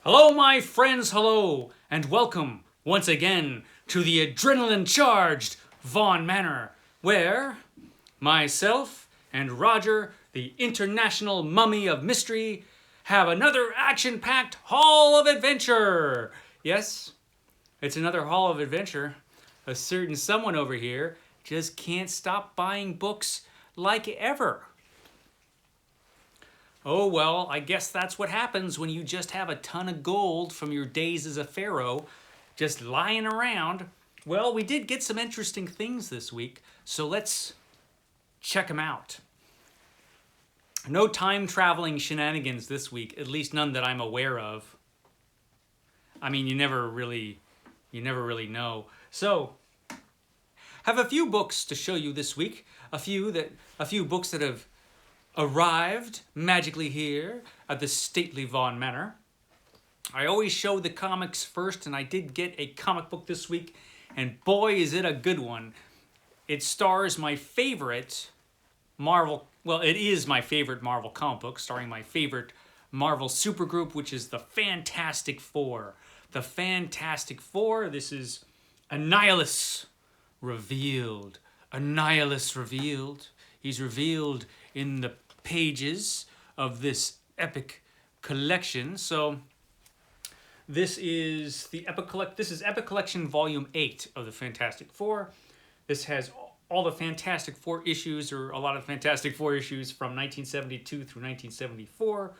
Hello, my friends, hello, and welcome once again to the adrenaline-charged Vaughn Manor, where myself and Roger, the international mummy of mystery, have another action-packed haul of adventure. Yes, it's another haul of adventure. A certain someone over here just can't stop buying books like ever. Oh, well, I guess that's what happens when you just have a ton of gold from your days as a pharaoh just lying around. Well, we did get some interesting things this week, so let's check them out. No time-traveling shenanigans this week, at least none that I'm aware of. I mean, you never really know. So, have a few books to show you this week. A few books that have arrived magically here at the stately Vaughn Manor. I always show the comics first, and I did get a comic book this week, and boy, is it a good one. It stars my favorite Marvel, well, it is my favorite Marvel comic book, starring my favorite Marvel supergroup, which is the Fantastic Four. The Fantastic Four, this is Annihilus revealed. Annihilus revealed. He's revealed in the pages of this epic collection. So this is Epic Collection Volume 8 of the Fantastic Four. This has all the Fantastic Four issues, or a lot of Fantastic Four issues from 1972 through 1974.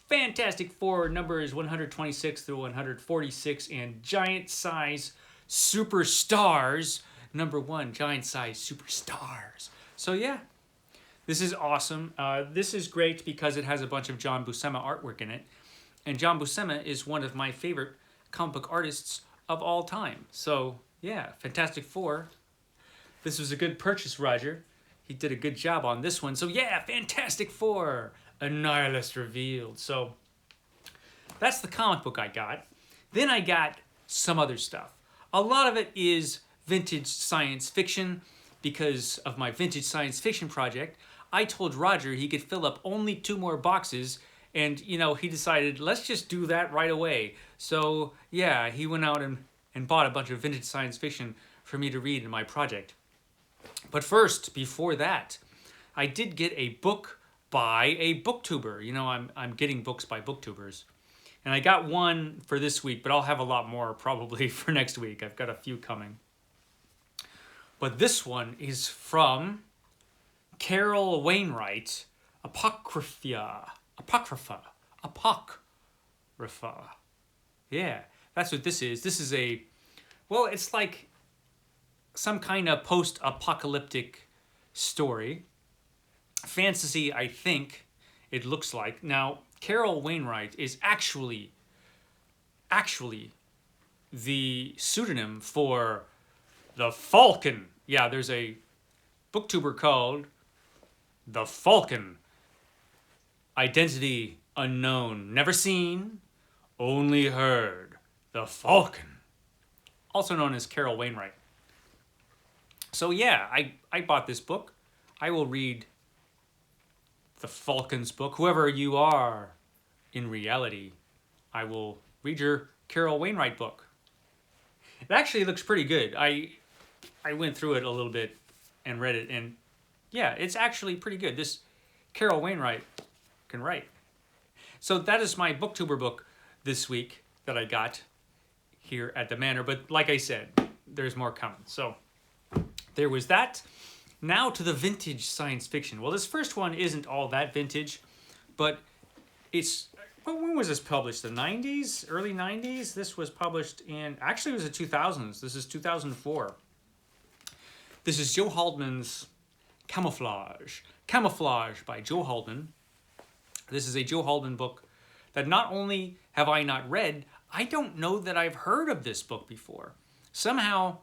Fantastic Four numbers 126 through 146, and Giant Size Superstars number 1, Giant Size Superstars. So yeah, this is awesome. This is great because it has a bunch of John Buscema artwork in it. And John Buscema is one of my favorite comic book artists of all time. So, yeah, Fantastic Four. This was a good purchase, Roger. He did a good job on this one. So, yeah, Fantastic Four. Annihilus revealed. So, that's the comic book I got. Then I got some other stuff. A lot of it is vintage science fiction. Because of my vintage science fiction project, I told Roger he could fill up only 2 more boxes, and, he decided, let's just do that right away. So, yeah, he went out and bought a bunch of vintage science fiction for me to read in my project. But first, before that, I did get a book by a booktuber. I'm getting books by booktubers. And I got one for this week, but I'll have a lot more probably for next week. I've got a few coming. But this one is from Carol Wainwright, Apocrypha. Yeah, that's what this is. This is it's like some kind of post-apocalyptic story. Fantasy, I think it looks like. Now, Carol Wainwright is actually the pseudonym for the Falcon. Yeah, there's a booktuber called the Falcon. Identity unknown. Never seen, only heard. The Falcon. Also known as Carol Wainwright. So yeah, I bought this book. I will read the Falcon's book. Whoever you are in reality, I will read your Carol Wainwright book. It actually looks pretty good. I went through it a little bit and read it, and yeah, it's actually pretty good. This Carol Wainwright can write. So that is my booktuber book this week that I got here at the Manor. But like I said, there's more coming. So there was that. Now to the vintage science fiction. Well, this first one isn't all that vintage, but when was this published? The 90s? Early 90s? This was published actually it was the 2000s. This is 2004. This is Joe Haldman's Camouflage. Camouflage by Joe Haldman. This is a Joe Haldman book that not only have I not read, I don't know that I've heard of this book before. Somehow,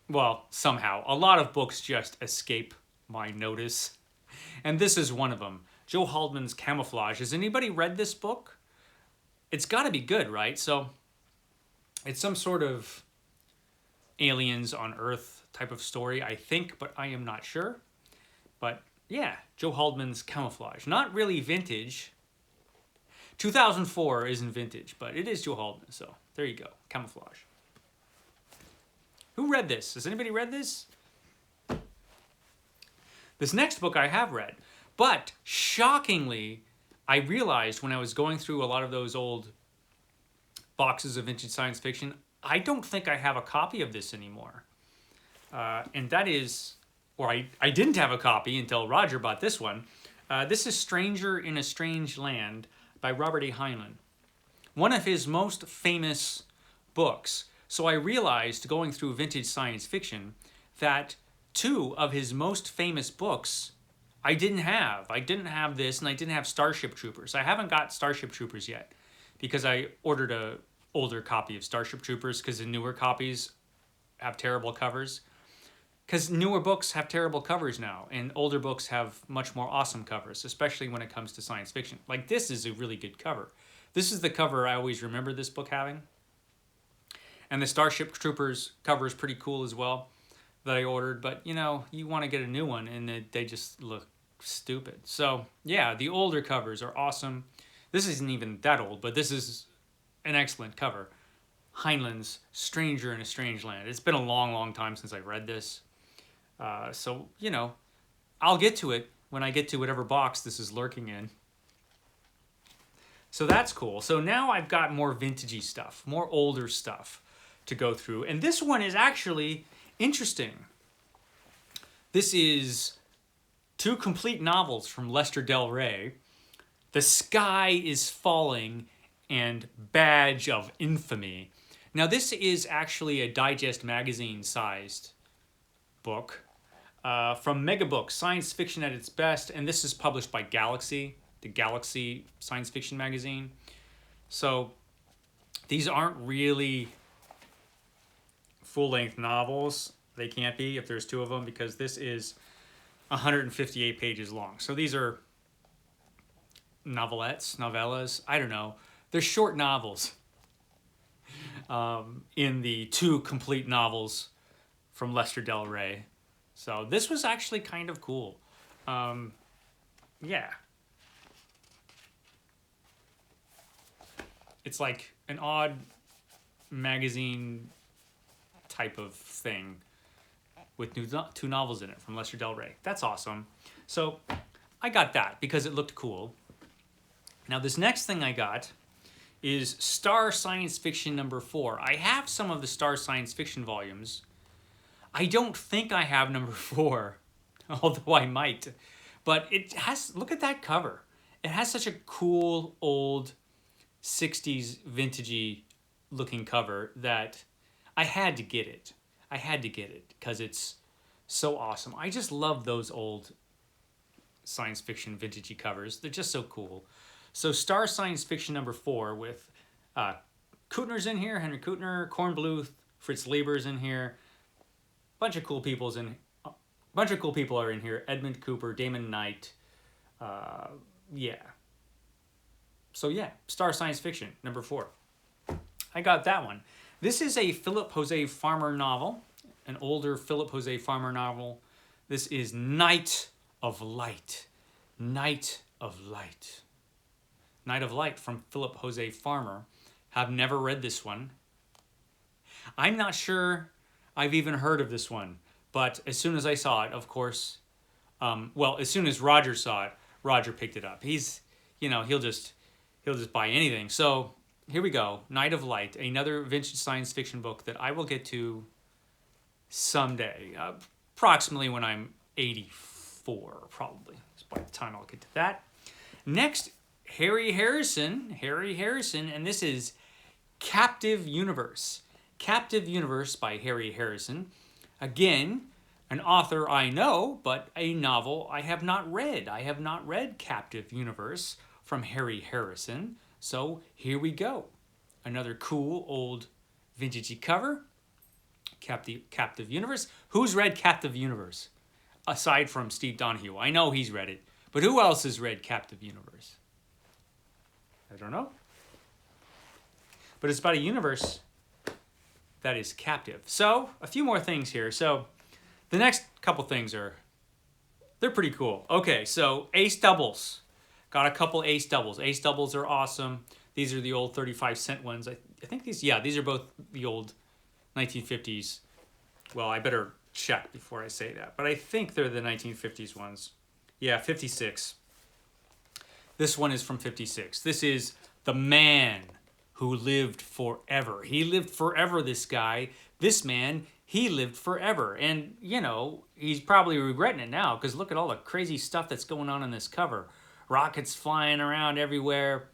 a lot of books just escape my notice. And this is one of them. Joe Haldman's Camouflage. Has anybody read this book? It's got to be good, right? So it's some sort of aliens on Earth type of story, I think, but I am not sure. But yeah, Joe Haldman's Camouflage. Not really vintage. 2004 isn't vintage, but it is Joe Haldman, so there you go. Camouflage. Who read this? Has anybody read this? This next book I have read, but shockingly, I realized when I was going through a lot of those old boxes of vintage science fiction, I don't think I have a copy of this anymore. And that is, or I didn't have a copy until Roger bought this one. This is Stranger in a Strange Land by Robert A. Heinlein. One of his most famous books. So I realized going through vintage science fiction that two of his most famous books I didn't have. I didn't have this, and I didn't have Starship Troopers. I haven't got Starship Troopers yet because I ordered a older copy of Starship Troopers because the newer copies have terrible covers. Because newer books have terrible covers now, and older books have much more awesome covers, especially when it comes to science fiction. Like, this is a really good cover. This is the cover I always remember this book having. And the Starship Troopers cover is pretty cool as well that I ordered. But, you know, you want to get a new one, and they just look stupid. So, yeah, the older covers are awesome. This isn't even that old, but this is an excellent cover. Heinlein's Stranger in a Strange Land. It's been a long, long time since I read this. So, you know, I'll get to it when I get to whatever box this is lurking in. So that's cool. So now I've got more vintagey stuff, more older stuff to go through. And this one is actually interesting. This is two complete novels from Lester Del Rey. The Sky is Falling and Badge of Infamy. Now this is actually a Digest magazine-sized book from Megabooks, Science Fiction at its Best, and this is published by Galaxy, the Galaxy science fiction magazine. So these aren't really full-length novels. They can't be if there's two of them because this is 158 pages long. So these are novelettes, novellas, I don't know. They're short novels in the two complete novels from Lester Del Rey. So this was actually kind of cool. Yeah. It's like an odd magazine type of thing with two novels in it from Lester Del Rey. That's awesome. So I got that because it looked cool. Now this next thing I got is Star Science Fiction number 4. I have some of the Star Science Fiction volumes. I don't think I have number 4, although I might. But it has, look at that cover. It has such a cool old 60s vintagey looking cover that I had to get it. I had to get it because it's so awesome. I just love those old science fiction vintagey covers. They're just so cool. So Star Science Fiction number 4 with Kuttner's in here, Henry Kuttner, Kornbluth, Fritz Lieber's in here. Bunch of cool people are in here. Edmund Cooper, Damon Knight. Yeah. So yeah, Star Science Fiction number 4. I got that one. This is a Philip Jose Farmer novel, an older Philip Jose Farmer novel. This is Night of Light. Night of Light. Night of Light from Philip Jose Farmer. Have never read this one. I'm not sure I've even heard of this one, but as soon as I saw it, of course, well, as soon as Roger saw it, Roger picked it up. He's, you know, he'll just buy anything. So here we go, Night of Light, another vintage science fiction book that I will get to someday, approximately when I'm 84, probably. So by the time I'll get to that. Next, Harry Harrison, and this is Captive Universe. Captive Universe by Harry Harrison. Again, an author I know, but a novel I have not read. I have not read Captive Universe from Harry Harrison. So here we go. Another cool old vintagey cover. Captive Universe. Who's read Captive Universe? Aside from Steve Donahue. I know he's read it. But who else has read Captive Universe? I don't know. But it's about a universe that is captive. So, a few more things here. So, the next couple things they're pretty cool. Okay, so Ace Doubles. Got a couple ace doubles. Ace doubles are awesome. These are the old 35-cent ones. I think these, yeah, these are both the old 1950s. Well, I better check before I say that, but I think they're the 1950s ones. Yeah, 56. This one is from 56. This is The Man Who Lived Forever. He lived forever, this guy. This man, he lived forever. And, you know, he's probably regretting it now because look at all the crazy stuff that's going on this cover. Rockets flying around everywhere.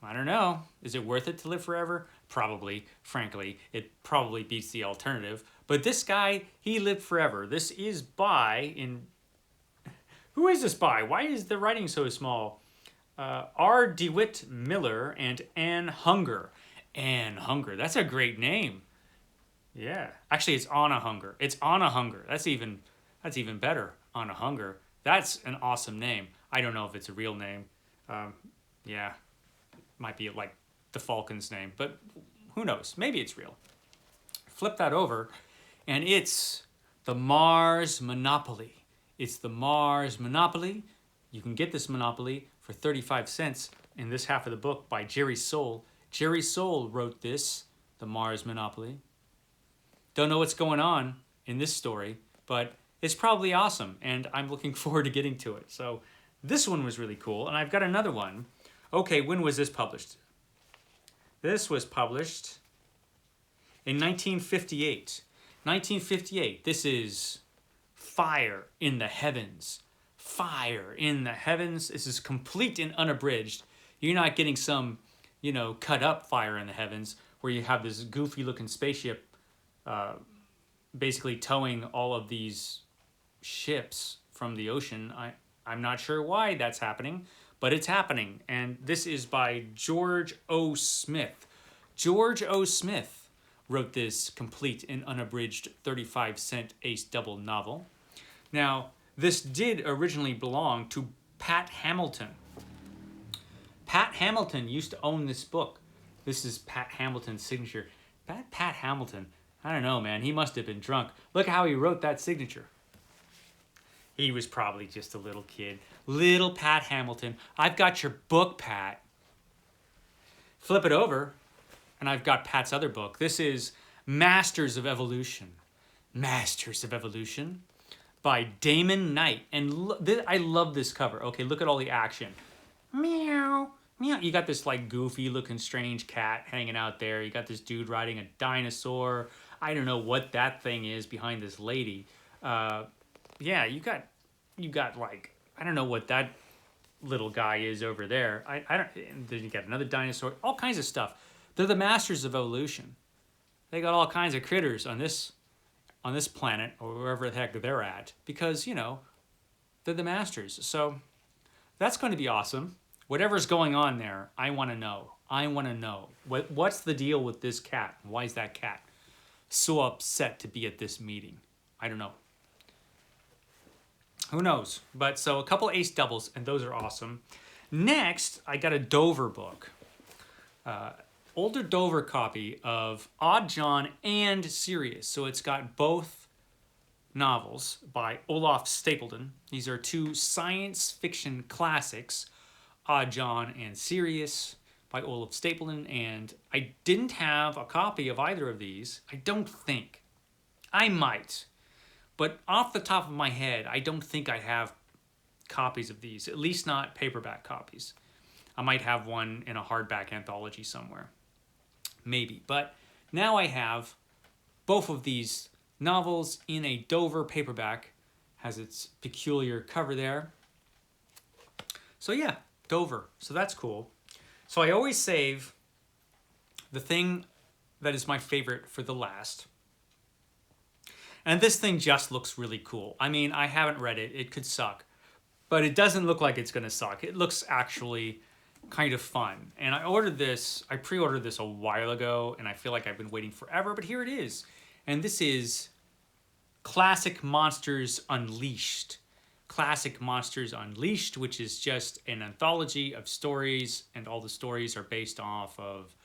I don't know. Is it worth it to live forever? Probably. Frankly, it probably beats the alternative. But this guy, he lived forever. This is by, who is this by? Why is the writing so small? R. DeWitt Miller and Anne Hunger. Anne Hunger. That's a great name. Yeah. Actually, it's Anna Hunger. It's Anna Hunger. That's even better. Anna Hunger. That's an awesome name. I don't know if it's a real name. Yeah. Might be like the Falcon's name, but who knows? Maybe it's real. Flip that over, and it's the Mars Monopoly. It's the Mars Monopoly. You can get this Monopoly for 35 cents in this half of the book by Jerry Soule. Jerry Soule wrote this, the Mars Monopoly. Don't know what's going on in this story, but it's probably awesome, and I'm looking forward to getting to it. So this one was really cool, and I've got another one. Okay, when was this published? This was published in 1958. 1958. This is Fire in the Heavens. Fire in the Heavens. This is complete and unabridged. You're not getting some, you know, cut up Fire in the Heavens where you have this goofy looking spaceship basically towing all of these ships from the ocean. I'm not sure why that's happening, but it's happening. And this is by George O. Smith. George O. Smith wrote this complete and unabridged 35-cent ace double novel. Now, this did originally belong to Pat Hamilton. Pat Hamilton used to own this book. This is Pat Hamilton's signature. Pat Hamilton, I don't know, man. He must have been drunk. Look how he wrote that signature. He was probably just a little kid. Little Pat Hamilton. I've got your book, Pat. Flip it over, and I've got Pat's other book. This is Masters of Evolution. Masters of Evolution by Damon Knight. And I love this cover. Okay, look at all the action. Meow, meow. You got this like goofy looking strange cat hanging out there. You got this dude riding a dinosaur. I don't know what that thing is behind this lady. Yeah, you got like, I don't know what that little guy is over there. I don't. Then you got another dinosaur. All kinds of stuff. They're the masters of evolution. They got all kinds of critters on this planet or wherever the heck they're at because you know they're the masters. So that's going to be awesome. Whatever's going on there, I want to know. I want to know what's the deal with this cat. Why is that cat so upset to be at this meeting? I don't know. Who knows? But so a couple ace doubles, and those are awesome. Next, I got a Dover book. Older Dover copy of Odd John and Sirius. So it's got both novels by Olaf Stapledon. These are two science fiction classics, Odd John and Sirius by Olaf Stapledon. And I didn't have a copy of either of these. I don't think. I might. But off the top of my head, I don't think I have copies of these, at least not paperback copies. I might have one in a hardback anthology somewhere. Maybe. But now I have both of these novels in a Dover paperback. Has its peculiar cover there. So yeah, Dover. So that's cool. So I always save the thing that is my favorite for the last. And this thing just looks really cool. I mean, I haven't read it. It could suck. But it doesn't look like it's going to suck. It looks actually kind of fun. And I pre-ordered this a while ago, and I feel like I've been waiting forever, but here it is. And this is Classic Monsters Unleashed. Classic Monsters Unleashed, which is just an anthology of stories, and all the stories are based off of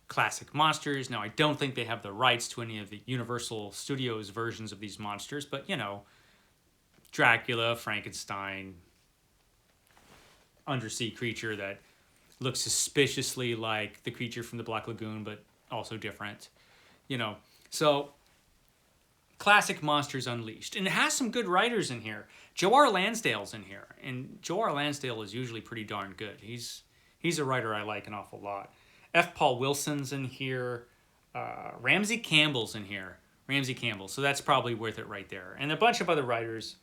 classic monsters. Now, I don't think they have the rights to any of the Universal Studios versions of these monsters, but, you know, Dracula, Frankenstein, undersea creature that looks suspiciously like the creature from the Black Lagoon, but also different. You know, so classic Monsters Unleashed. And it has some good writers in here. Joe R. Lansdale's in here. And Joe R. Lansdale is usually pretty darn good. He's a writer I like an awful lot. F. Paul Wilson's in here. Ramsey Campbell's in here. Ramsey Campbell. So that's probably worth it right there. And a bunch of other writers,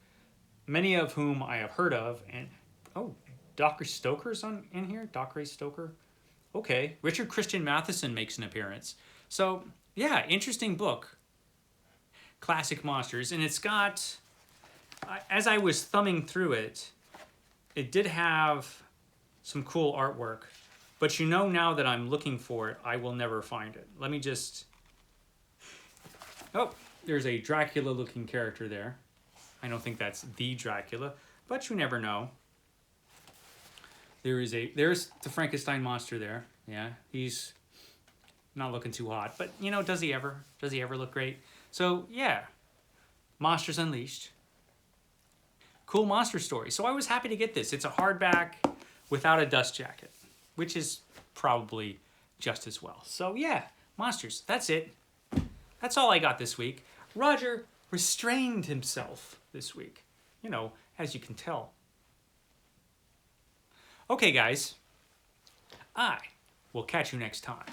many of whom I have heard of. And, oh, Dr. Stoker's in here? Doc Ray Stoker? Okay. Richard Christian Matheson makes an appearance. So, yeah, interesting book. Classic Monsters. And it's got, as I was thumbing through it, it did have some cool artwork. But you know, now that I'm looking for it, I will never find it. Let me just... Oh, there's a Dracula-looking character there. I don't think that's the Dracula, but you never know. There's the Frankenstein monster there. Yeah, he's not looking too hot, but you know, does he ever? Does he ever look great? So yeah, Monsters Unleashed. Cool monster story. So I was happy to get this. It's a hardback without a dust jacket, which is probably just as well. So yeah, Monsters, that's it. That's all I got this week. Roger restrained himself this week, you know, as you can tell. Okay, guys, I will catch you next time.